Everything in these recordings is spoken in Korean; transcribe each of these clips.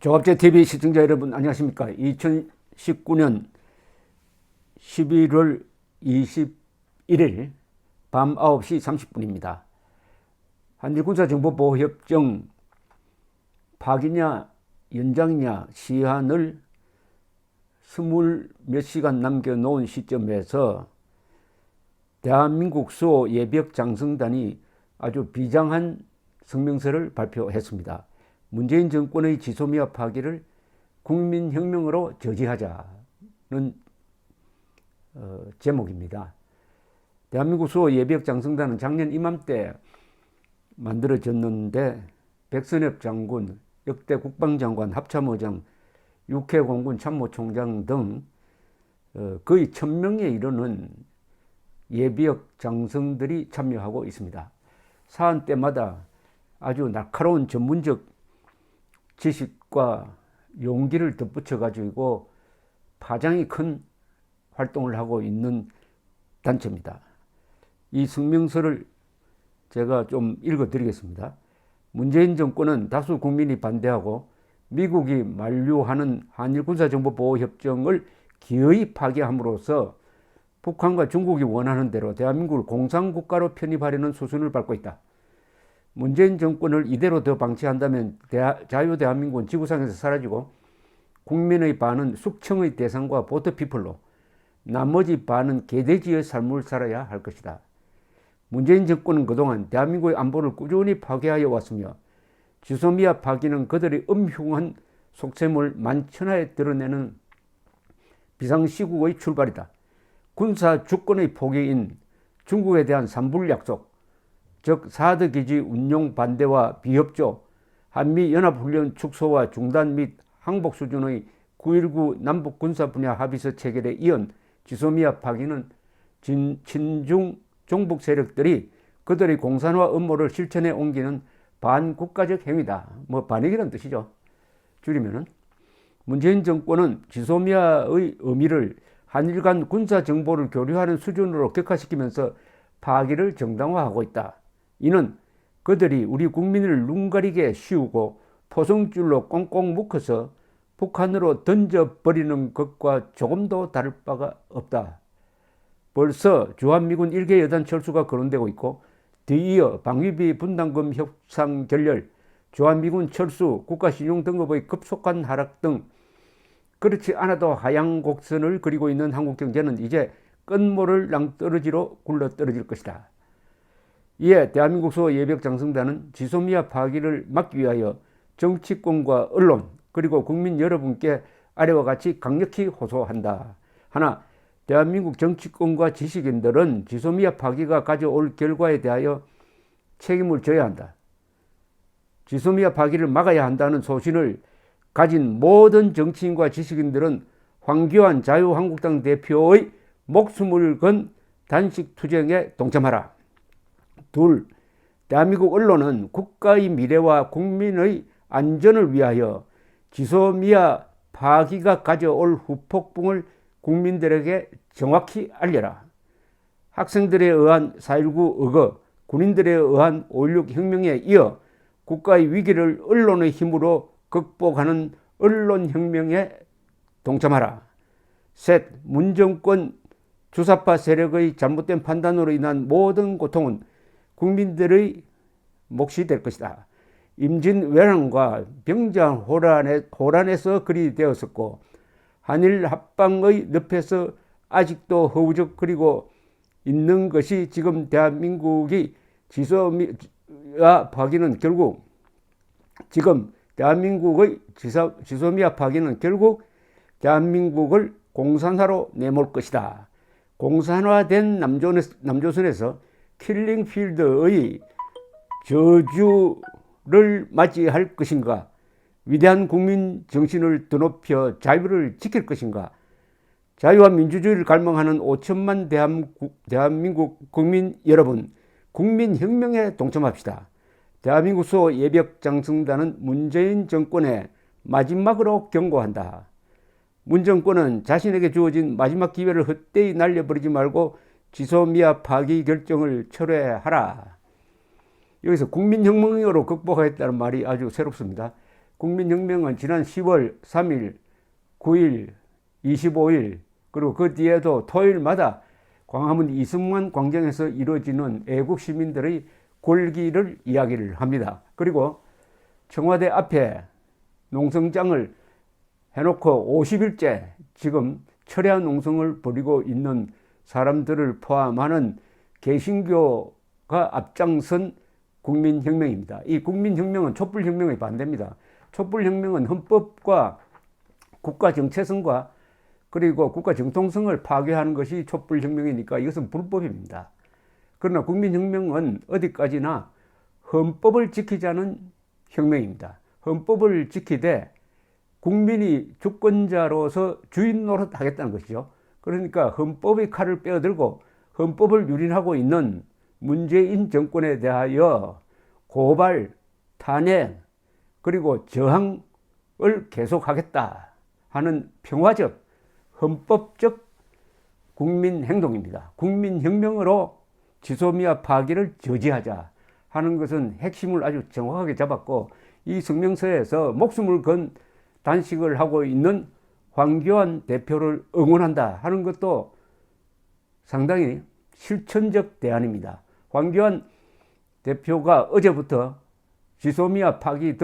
조갑제TV 시청자 여러분 안녕하십니까. 2019년 11월 21일 밤 9시 30분입니다. 한일군사정보보호협정 파기냐 연장이냐 시한을 20몇 시간 남겨놓은 시점에서 대한민국 수호 예비역 장성단이 아주 비장한 성명서를 발표했습니다. 문재인 정권의 지소미아 파기를 국민혁명으로 저지하자는 제목입니다. 대한민국 수호 예비역 장성단은 작년 이맘때 만들어졌는데 백선엽 장군, 역대 국방장관, 합참의장, 육해공군 참모총장 등 거의 1000명에 이르는 예비역 장성들이 참여하고 있습니다. 사안 때마다 아주 날카로운 전문적 지식과 용기를 덧붙여 가지고 파장이 큰 활동을 하고 있는 단체입니다. 이 성명서를 제가 좀 읽어 드리겠습니다. 문재인 정권은 다수 국민이 반대하고 미국이 만류하는 한일군사정보보호협정을 기어이 파기함으로써 북한과 중국이 원하는 대로 대한민국을 공산국가로 편입하려는 수순을 밟고 있다. 문재인 정권을 이대로 더 방치한다면 자유대한민국은 지구상에서 사라지고 국민의 반은 숙청의 대상과 보터피플로, 나머지 반은 개돼지의 삶을 살아야 할 것이다. 문재인 정권은 그동안 대한민국의 안보를 꾸준히 파괴하여 왔으며 지소미아 파기는 그들의 음흉한 속셈을 만천하에 드러내는 비상시국의 출발이다. 군사 주권의 포기인 중국에 대한 산불약속, 즉 사드기지 운용 반대와 비협조, 한미연합훈련 축소와 중단 및 항복 수준의 9.19 남북 군사 분야 합의서 체결에 이은 지소미아 파기는 친중 종북 세력들이 그들의 공산화 음모를 실천에 옮기는 반국가적 행위다. 반역이라는 뜻이죠. 줄이면은 문재인 정권은 지소미아의 의미를 한일 간 군사 정보를 교류하는 수준으로 격화시키면서 파기를 정당화하고 있다. 이는 그들이 우리 국민을 눈 가리게 씌우고 포성줄로 꽁꽁 묶어서 북한으로 던져버리는 것과 조금도 다를 바가 없다. 벌써 주한미군 1개 여단 철수가 거론되고 있고 뒤이어 방위비 분담금 협상 결렬, 주한미군 철수, 국가신용등급의 급속한 하락 등 그렇지 않아도 하향 곡선을 그리고 있는 한국 경제는 이제 끝모를 낭떠러지로 굴러떨어질 것이다. 이에 대한민국 수호 예비역 장성단은 지소미아 파기를 막기 위하여 정치권과 언론 그리고 국민 여러분께 아래와 같이 강력히 호소한다. 하나, 대한민국 정치권과 지식인들은 지소미아 파기가 가져올 결과에 대하여 책임을 져야 한다. 지소미아 파기를 막아야 한다는 소신을 가진 모든 정치인과 지식인들은 황교안 자유한국당 대표의 목숨을 건 단식 투쟁에 동참하라. 둘, 대한민국 언론은 국가의 미래와 국민의 안전을 위하여 지소미아 파기가 가져올 후폭풍을 국민들에게 정확히 알려라. 학생들에 의한 4.19 의거, 군인들에 의한 5.16 혁명에 이어 국가의 위기를 언론의 힘으로 극복하는 언론혁명에 동참하라. 셋, 문정권 주사파 세력의 잘못된 판단으로 인한 모든 고통은 국민들의 몫이 될 것이다. 임진왜란과 병장 호란에서 그리 되었었고 한일 합방의 늪에서 아직도 허우적거리고 있는 것이 지금 대한민국이 지소미아 파기는 결국 지소미아 파기는 결국 대한민국을 공산화로 내몰 것이다. 공산화된 남조선에서 킬링필드의 저주를 맞이할 것인가? 위대한 국민 정신을 드높여 자유를 지킬 것인가? 자유와 민주주의를 갈망하는 5천만 대한민국 국민 여러분, 국민혁명에 동참합시다. 대한민국 수호 예비역 장성단은 문재인 정권에 마지막으로 경고한다. 문 정권은 자신에게 주어진 마지막 기회를 헛되이 날려버리지 말고 지소미아 파기 결정을 철회하라. 여기서 국민혁명으로 극복하겠다는 말이 아주 새롭습니다. 국민혁명은 지난 10월 3일, 9일, 25일 그리고 그 뒤에도 토요일마다 광화문 이승만 광장에서 이루어지는 애국 시민들의 골기를 이야기를 합니다. 그리고 청와대 앞에 농성장을 해놓고 50일째 지금 철야 농성을 벌이고 있는 사람들을 포함하는 개신교가 앞장선 국민혁명입니다. 이 국민혁명은 촛불혁명의 반대입니다. 촛불혁명은 헌법과 국가정체성과 그리고 국가정통성을 파괴하는 것이 촛불혁명이니까 이것은 불법입니다. 그러나 국민혁명은 어디까지나 헌법을 지키자는 혁명입니다. 헌법을 지키되 국민이 주권자로서 주인 노릇 하겠다는 것이죠. 그러니까 헌법의 칼을 빼어들고 헌법을 유린하고 있는 문재인 정권에 대하여 고발, 탄핵, 그리고 저항을 계속하겠다 하는 평화적, 헌법적 국민행동입니다. 국민혁명으로 지소미아 파기를 저지하자 하는 것은 핵심을 아주 정확하게 잡았고, 이 성명서에서 목숨을 건 단식을 하고 있는 황교안 대표를 응원한다 하는 것도 상당히 실천적 대안입니다. 황교안 대표가 어제부터 지소미아 파기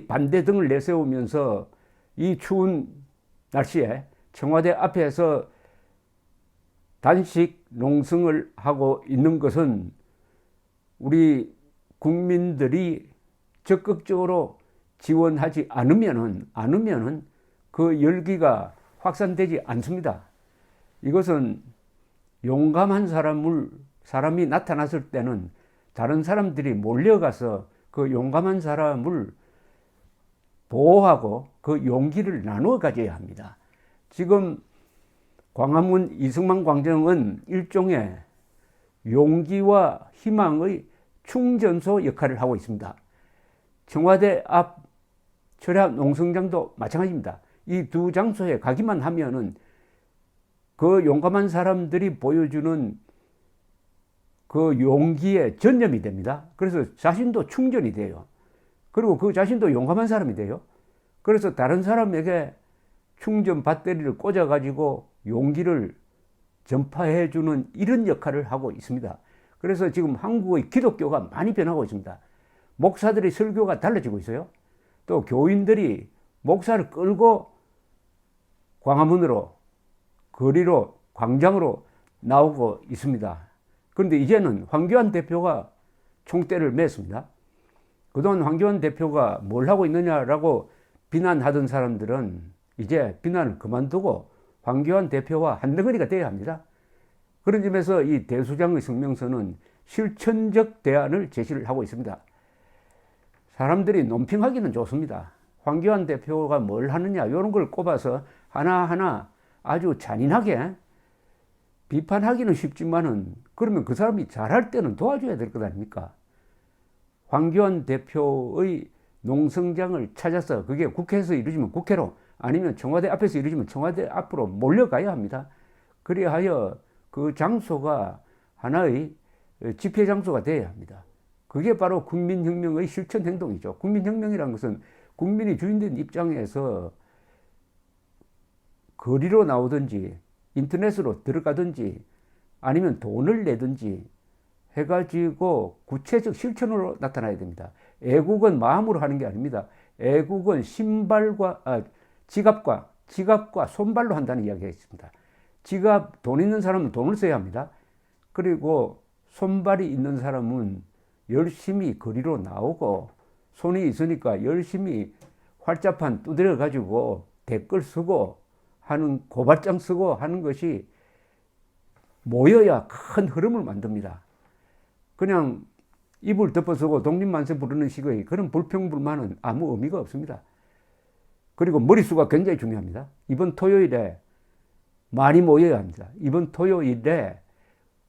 반대 등을 내세우면서 이 추운 날씨에 청와대 앞에서 단식 농성을 하고 있는 것은 우리 국민들이 적극적으로 지원하지 않으면은 그 열기가 확산되지 않습니다. 이것은 용감한 사람이 나타났을 때는 다른 사람들이 몰려가서 그 용감한 사람을 보호하고 그 용기를 나누어 가져야 합니다. 지금 광화문 이승만 광장은 일종의 용기와 희망의 충전소 역할을 하고 있습니다. 청와대 앞 철야 농성장도 마찬가지입니다. 이 두 장소에 가기만 하면은 그 용감한 사람들이 보여주는 그 용기의 전념이 됩니다. 그래서 자신도 충전이 돼요. 그리고 그 자신도 용감한 사람이 돼요. 그래서 다른 사람에게 충전 배터리를 꽂아가지고 용기를 전파해주는 이런 역할을 하고 있습니다. 그래서 지금 한국의 기독교가 많이 변하고 있습니다. 목사들의 설교가 달라지고 있어요. 또 교인들이 목사를 끌고 광화문으로, 거리로, 광장으로 나오고 있습니다. 그런데 이제는 황교안 대표가 총대를 맸습니다. 그동안 황교안 대표가 뭘 하고 있느냐라고 비난하던 사람들은 이제 비난을 그만두고 황교안 대표와 한덩어리가 돼야 합니다. 그런 점에서 이 대수장의 성명서는 실천적 대안을 제시를 하고 있습니다. 사람들이 논평하기는 좋습니다. 황교안 대표가 뭘 하느냐 이런 걸 꼽아서 하나하나 아주 잔인하게 비판하기는 쉽지만은 그러면 그 사람이 잘할 때는 도와줘야 될 것 아닙니까? 황교안 대표의 농성장을 찾아서 그게 국회에서 이루어지면 국회로, 아니면 청와대 앞에서 이루어지면 청와대 앞으로 몰려가야 합니다. 그리하여 그 장소가 하나의 집회 장소가 되어야 합니다. 그게 바로 국민혁명의 실천 행동이죠. 국민혁명이라는 것은 국민이 주인된 입장에서 거리로 나오든지 인터넷으로 들어가든지 아니면 돈을 내든지 해가지고 구체적 실천으로 나타나야 됩니다. 애국은 마음으로 하는 게 아닙니다. 애국은 지갑과 손발로 한다는 이야기가 있습니다. 돈 있는 사람은 돈을 써야 합니다. 그리고 손발이 있는 사람은 열심히 거리로 나오고 손이 있으니까 열심히 활자판 두드려 가지고 댓글 쓰고 하는, 고발장 쓰고 하는 것이 모여야 큰 흐름을 만듭니다. 그냥 이불 덮어쓰고 독립만세 부르는 식의 그런 불평불만은 아무 의미가 없습니다. 그리고 머릿수가 굉장히 중요합니다. 이번 토요일에 많이 모여야 합니다. 이번 토요일에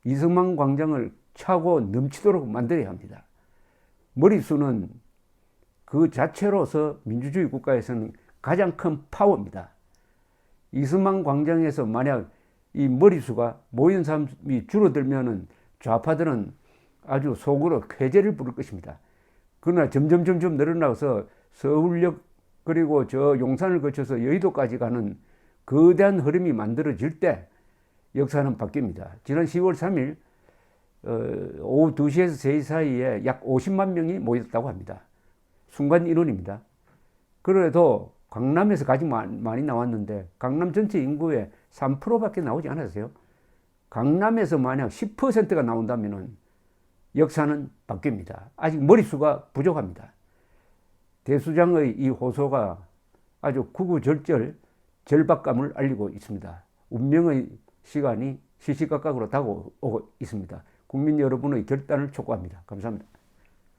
이승만 광장을 차고 넘치도록 만들어야 합니다. 머릿수는 그 자체로서 민주주의 국가에서는 가장 큰 파워입니다. 이승만 광장에서 만약 이 머릿수가 모인 사람이 줄어들면은 좌파들은 아주 속으로 쾌재를 부를 것입니다. 그러나 점점 늘어나서 서울역 그리고 저 용산을 거쳐서 여의도까지 가는 거대한 흐름이 만들어질 때 역사는 바뀝니다. 지난 10월 3일 오후 2시에서 3시 사이에 약 50만 명이 모였다고 합니다. 순간 인원입니다. 그래도 강남에서 가장 많이 나왔는데 강남 전체 인구의 3%밖에 나오지 않았어요. 강남에서 만약 10%가 나온다면 역사는 바뀝니다. 아직 머릿수가 부족합니다. 대수장의 이 호소가 아주 구구절절 절박감을 알리고 있습니다. 운명의 시간이 시시각각으로 다가오고 있습니다. 국민 여러분의 결단을 촉구합니다. 감사합니다.